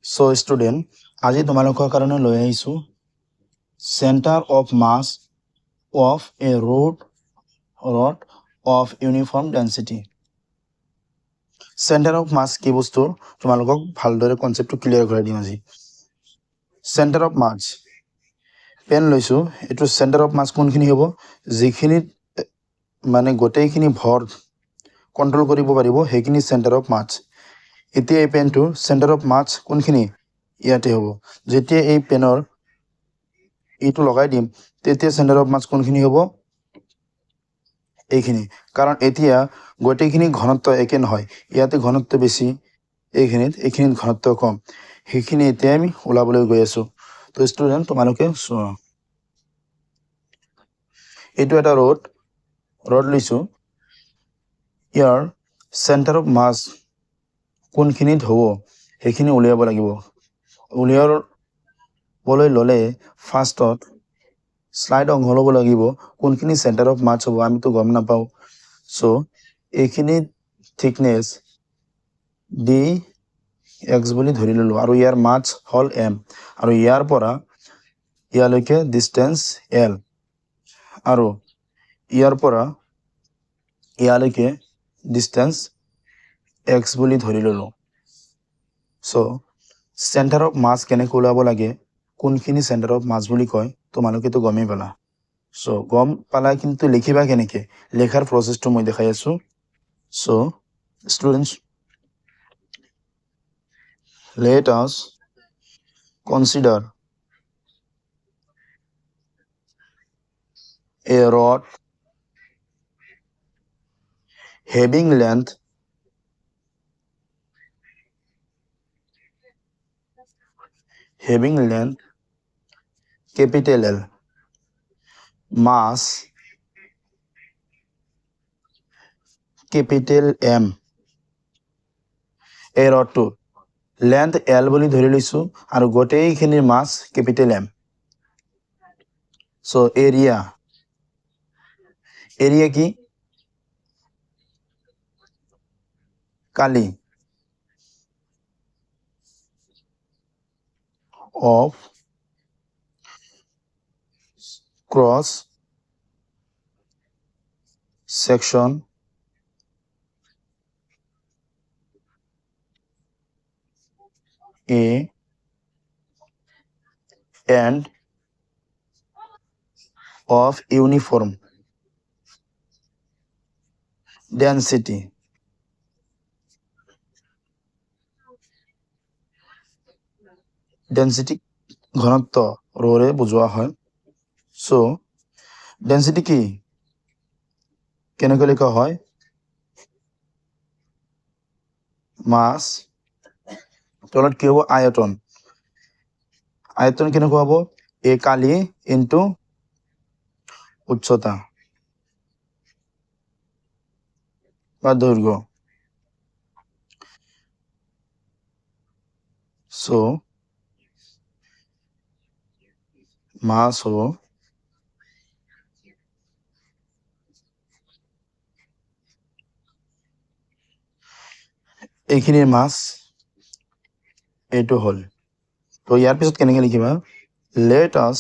So student, আজি তোমালোকৰ কাৰণে লৈ আহিছো center of mass of a rod of uniform density. Center of mass কি বস্তু তোমালোকক ভালদৰে কনসেপ্টটো ক্লিয়াৰ কৰাই দিম আজি। Center of mass পেন লৈছো, এটো center of mass কোনখিনি হ'ব, যিখিনি মানে গোটেইখিনি ভৰ কন্ট্ৰোল কৰিব পাৰিব সেইখিনি center of mass। এতিয়া এই পেনটো center of mass কোনখিনি ইয়াতে হ'ব, যেতিয়া এই পেনৰ এইটো লগাই দিম তেতিয়া center of mass কোনখিনি হ'ব এইখিনি, কাৰণ এতিয়া গোটেইখিনি ঘনত্ব একে নহয়, ইয়াতে ঘনত্ব বেছি, এইখিনিত ঘনত্ব কম, সেইখিনি এতিয়া আমি ওলাবলৈ গৈ আছো। তো স্টুডেন্ট তোমালোকে এইটো এটা ৰড লৈছো, ইয়াৰ চেণ্টাৰ অফ মাছ কোনখিনিত হ'ব সেইখিনি উলিয়াব লাগিব। উলিয়াবলৈ ল'লে ফাৰ্ষ্টত স্লাইড অংশ ল'ব লাগিব, কোনখিনি চেণ্টাৰ অফ মাছ হ'ব আমিতো গম নাপাওঁ। চ' এইখিনি থিকনেছ ডি এক্স বুলি ধৰি ল'লো, আৰু ইয়াৰ মাছ হ'ল এম, আৰু ইয়াৰ পৰা ইয়ালৈকে ডিষ্টেঞ্চ এল, আৰু ইয়াৰ পৰা ইয়ালৈকে ডিষ্টেঞ্চ এক্স বুলি ধৰি ল'লো। চ' চেণ্টাৰ অফ মাছ কেনেকৈ ওলাব লাগে, কোনখিনি চেণ্টাৰ অফ মাছ বুলি কয় তোমালোকেতো গমেই পালা। চ' গম পালা, কিন্তু লিখিবা কেনেকৈ, লেখাৰ প্ৰচেছটো মই দেখাই আছো। চ' students, let us consider a rod having length capital L, mass capital M। এই ৰডটো লেন্থ L বুলি ধৰি লৈছো আৰু গোটেইখিনিৰ মাছ কেপিটেল M। চ' এৰিয়া কি কালি of cross section A and of uniform density ঘনত্ব ৰোৰে বুজোৱা হয়। চ' ডেন্সিটি কি কেনেকৈ লিখা হয়, মাছ তলত কি হ'ব আয়তন, কেনেকুৱা হ'ব, এ কালি ইনটু উচ্চতা বা দৈৰ্ঘ্য। চ' মাছ হ'ব এইখিনিৰ মাছ, এইটো হ'ল। তো ইয়াৰ পিছত কেনেকৈ লিখিবা, let us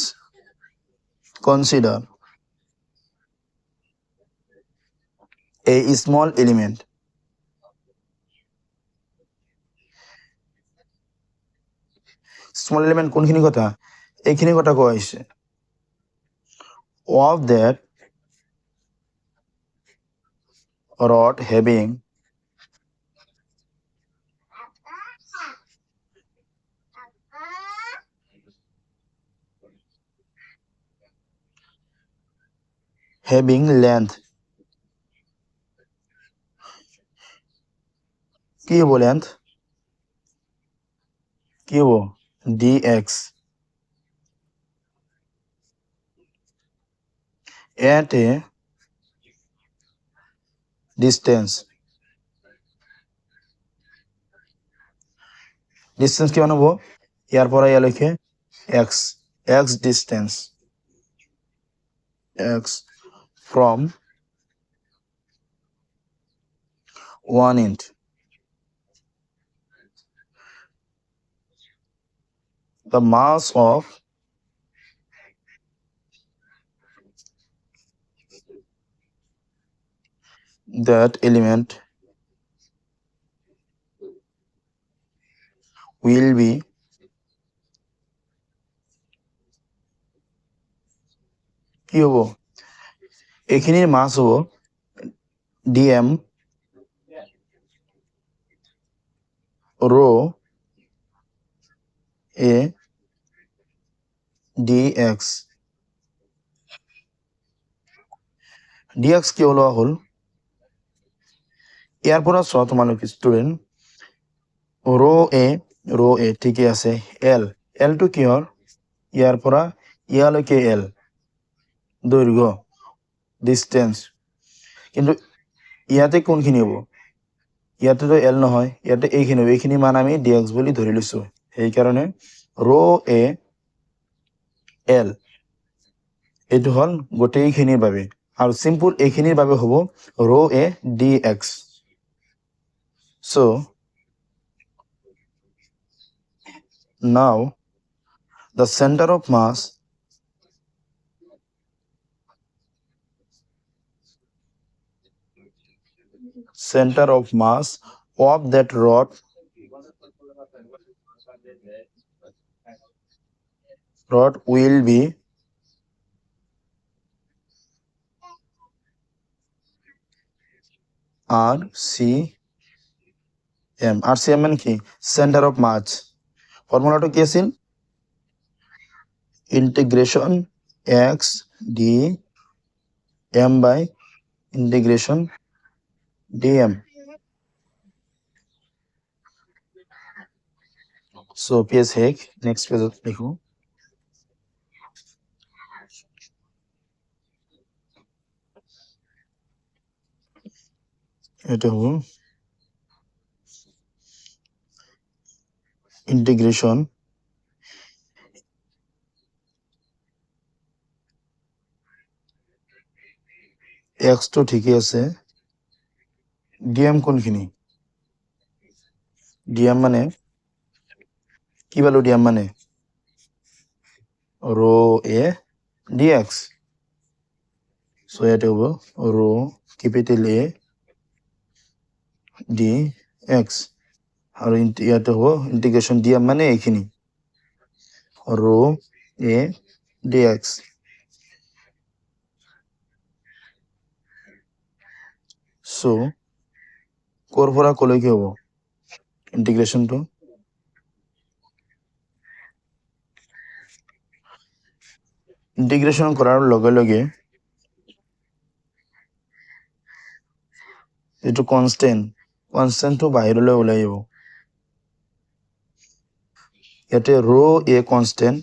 consider a small element কোনখিনি কথা, এইখিনি কথা কোৱা হৈছে, of that rod having length কি হ'ব, লেন্থ কি হ'ব dx at a distance কিমান হ'ব, ইয়াৰ পৰা ইয়ালৈকে x distance x from 1 inch the mass of that element will be কি হব এইখিনিৰ মাছ হব dm rho a dx dx কি হলো হল ইয়াৰ পৰা চোৱা তোমালোক ষ্টুডেন্ট rho a ঠিকই আছে l টো কিহৰ ইয়াৰ পৰা ইয়ালৈকে l দৈৰ্ঘ্য ডিসটেন্স কিন্তু ইয়াতে কোনখিনি হ'ব ইয়াতে তো l নহয় ইয়াতে এইখিনি মান আমি dx বুলি ধৰি লৈছো সেই কাৰণে rho a l এইটো হল গোটেইখিনিৰ বাবে আৰু সিম্পল এইখিনিৰ বাবে হ'ব rho a dx so now the center of mass of that rod will be RCM মানে কি center of mass ফর্মুলাটা কি আছিল integration x d m by integration dm so PS hack next page লিখো এটা হলো integration x তো ঠিকই আছে dm কোনখিনি dm মানে কি বলো dm মানে rho a dx so এটা হলো rho capital A dx আর ইয়াতে হবো ইন্টিগ্রেশন dm মানে এইখিনি rho a dx so কোৰ পৰা কলৈকে হ'ব ইন্টিগ্ৰেশনটো ইন্টিগ্ৰেশন কৰাৰ লগে লগে এটো কনস্ট্যান্টটো বাহিৰলৈ ওলাই যাব ইয়াতে rho a constant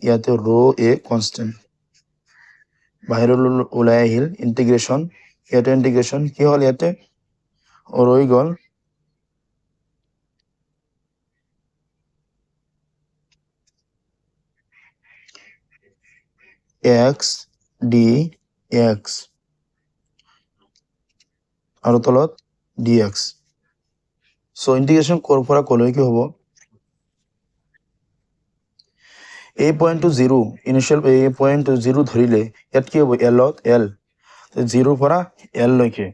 ইয়াতে rho a constant বাহিৰলৈ ওলাই আহিল ইন্টিগ্ৰেশন ইয়াতে ইন্টিগ্ৰেশন কি হল ইয়াতে ৰৈ গল x dx আৰু তলত dx so ইন্টিগ্ৰেশন কোৰ পৰা কলৈকে হ'ব a point to 0 initial a point to 0 ধৰিলে ইয়াত কি হ'ব l l 0 পৰা l লৈকে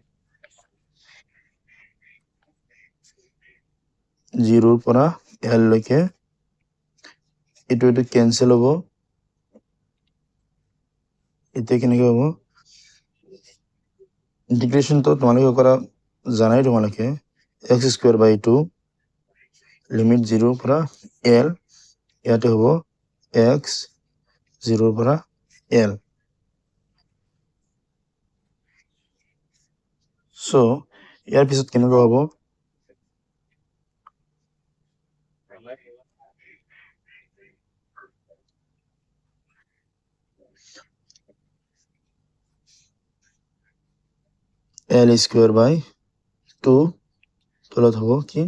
0 পৰা l লৈকে এটো ক্যান্সেল হ'ব এতে কেনেকৈ হ'ব ইন্টিগ্রেশন তো তোমালোকে কৰা জানাই তোমালোকে x²/2 লিমিট 0 পৰা l ইয়াতে হ'ব x 0 পৰা l so ইয়াৰ পিছত কেনেকৈ হ'ব l²/2 তলত হ'ব কি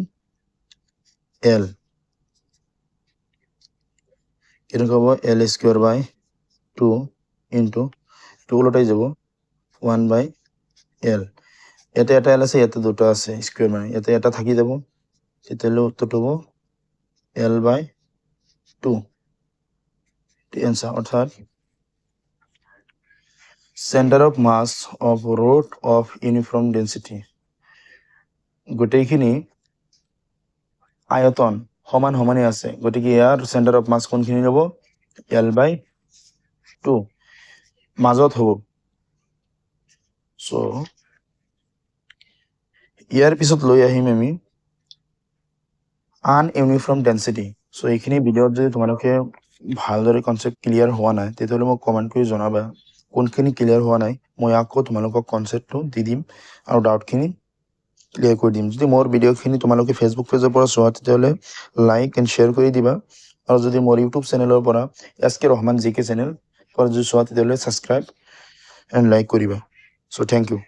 l কেনেকৈ হ'ব l²/2 ইনটু টু উলটাই যাব 1/l ইয়াতে এটা l আছে ইয়াতে দুটো আছে স্কয়ার মানে ইয়াতে এটা থাকি যাব তেতিয়াহ'লে উত্তৰটো হ'ব L/2 answer অর্থাৎ center of mass of rod of uniform density গোটেইখিনি আয়তন সমান সমানে আছে গতিকে ইয়াৰ center of mass কোনখিনি হ'ব L/2 মাজত হ'ব so ইয়াৰ পিছত লৈ আহিম আমি আনইউনিফৰ্ম ডেন্সিটি সো এইখিনি ভিডিঅ'ত যদি তোমালোকে ভালদৰে কনসেপ্ট ক্লিয়াৰ হোৱা নাই তেতিয়াহ'লে মোক কমেন্ট কৰি জনাবা কোনখিনি ক্লিয়াৰ হোৱা নাই মই আকৌ তোমালোকক কনসেপ্টটো দি দিম আৰু ডাউটখিনি ক্লিয়াৰ কৰি দিম যদি মোৰ ভিডিঅ'খিনি তোমালোকে ফেসবুক পেজৰ পৰা চোৱা তেতিয়াহ'লে লাইক এণ্ড শ্বেয়াৰ কৰি দিবা আৰু যদি মোৰ ইউটিউব চেনেলৰ পৰা এছকে ৰহমান জিকে চেনেল পৰা যদি চোৱা তেতিয়াহ'লে সাবস্ক্ৰাইব এণ্ড লাইক কৰিবা সো থ্যাংক ইউ